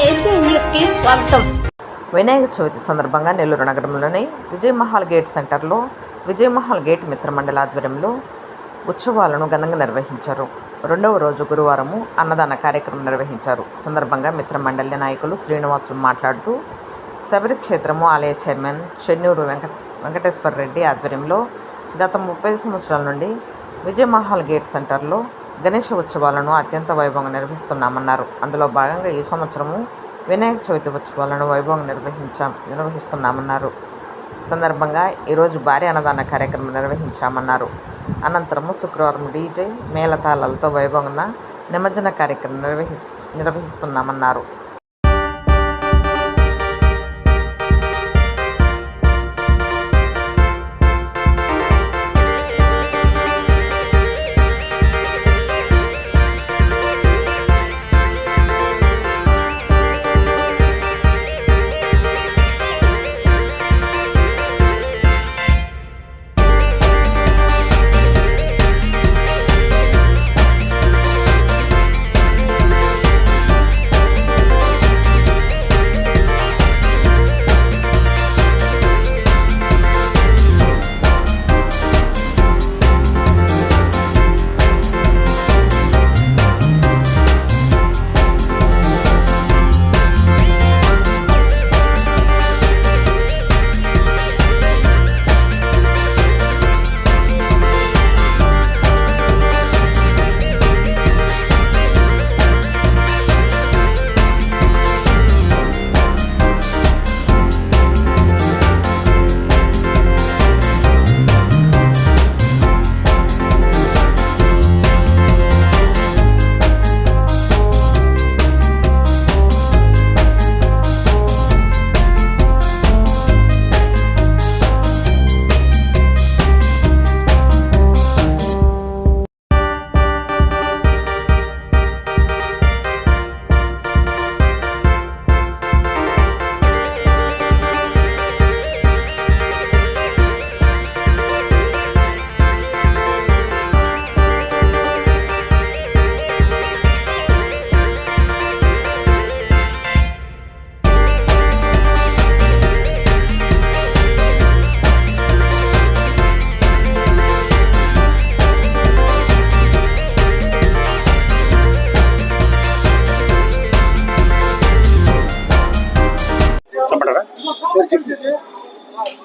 ACN news కి స్వాగతం. వినాయక చవితి సందర్భంగా నెల్లూరు నగరంలోని విజయమహల్ గేట్ సెంటర్లో విజయమహల్ గేట్ మిత్రమండలి ఆధ్వర్యంలో ఉత్సవాలను ఘనంగా నిర్వహించారు. రెండవ రోజు గురువారము అన్నదాన కార్యక్రమం నిర్వహించారు. సందర్భంగా మిత్రమండలి నాయకులు శ్రీనివాసులు మాట్లాడుతూ శబరి క్షేత్రము ఆలయ చైర్మన్ చెన్నూరు వెంకటేశ్వర రెడ్డి ఆధ్వర్యంలో గత 30 సంవత్సరాల నుండి విజయమహల్ గేట్ సెంటర్లో గణేష ఉత్సవాలను అత్యంత వైభవంగా నిర్వహిస్తున్నామన్నారు. అందులో భాగంగా ఈ సంవత్సరము వినాయక చవితి ఉత్సవాలను వైభవంగా నిర్వహిస్తున్నామన్నారు. సందర్భంగా ఈరోజు భారీ అన్నదాన కార్యక్రమం నిర్వహించామన్నారు. అనంతరము శుక్రవారం డీజే మేళతాళాలతో వైభవంగా నిమజ్జన కార్యక్రమం నిర్వహిస్తున్నామన్నారు.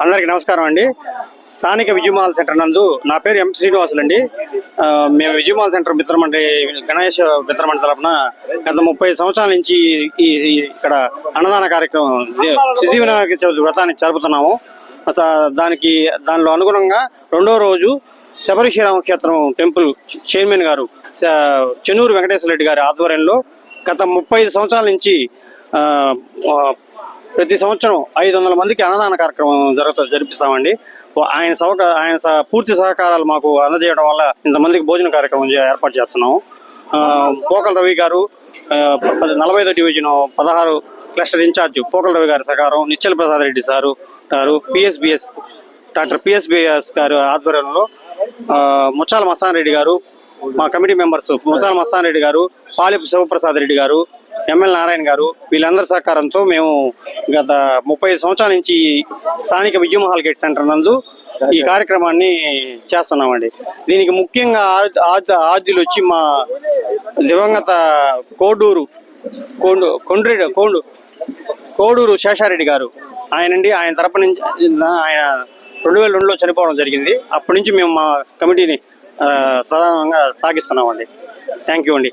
అందరికీ నమస్కారం అండి. స్థానిక విజయమహల్ సెంటర్ నందు నా పేరు ఎం శ్రీనివాసులు అండి. మేము విజయమహల్ సెంటర్ మిత్రమండలి గణేష్ మిత్రమండలి తరఫున గత 30 సంవత్సరాల నుంచి ఇక్కడ అన్నదాన కార్యక్రమం సిద్ధి వినాయక చవితి వ్రతాన్ని జరుపుతున్నాము. దానిలో అనుగుణంగా రెండో రోజు శబరి క్షేత్రం టెంపుల్ చైర్మన్ గారు చెన్నూరు వెంకటేశ్వర రెడ్డి గారి ఆధ్వర్యంలో గత 35 సంవత్సరాల నుంచి ప్రతి సంవత్సరం 500 మందికి అన్నదాన కార్యక్రమం జరిపిస్తామండి. ఆయన పూర్తి సహకారాలు మాకు అందజేయడం వల్ల ఇంతమందికి భోజన కార్యక్రమం ఏర్పాటు చేస్తున్నాము. పోకల రవి గారు 45వ division 16 cluster in charge Pokala Ravi గారి సహకారం, నిశ్చల ప్రసాద్ రెడ్డి సారు గారు, డాక్టర్ పిఎస్బిఎస్ గారు ఆధ్వర్యంలో ముచ్చాల మస్తాన్ రెడ్డి గారు, మా కమిటీ మెంబర్స్ ముచ్చాల మస్తాన్ రెడ్డి గారు, పాలిపు శివప్రసాద్ రెడ్డి గారు, ఎంఎల్ నారాయణ గారు, వీళ్ళందరి సహకారంతో మేము గత 35 సంవత్సరాల నుంచి స్థానిక విజయమహల్ గేట్ సెంటర్ నందు ఈ కార్యక్రమాన్ని చేస్తున్నామండి. దీనికి ముఖ్యంగా ఆద్యులు వచ్చి మా దివంగత కోడూరు శేషారెడ్డి గారు ఆయన తరపు నుంచి ఆయన 2002లో చనిపోవడం జరిగింది. అప్పటి నుంచి మేము మా కమిటీని ప్రధానంగా సాగిస్తున్నామండి. థ్యాంక్ యూ అండి.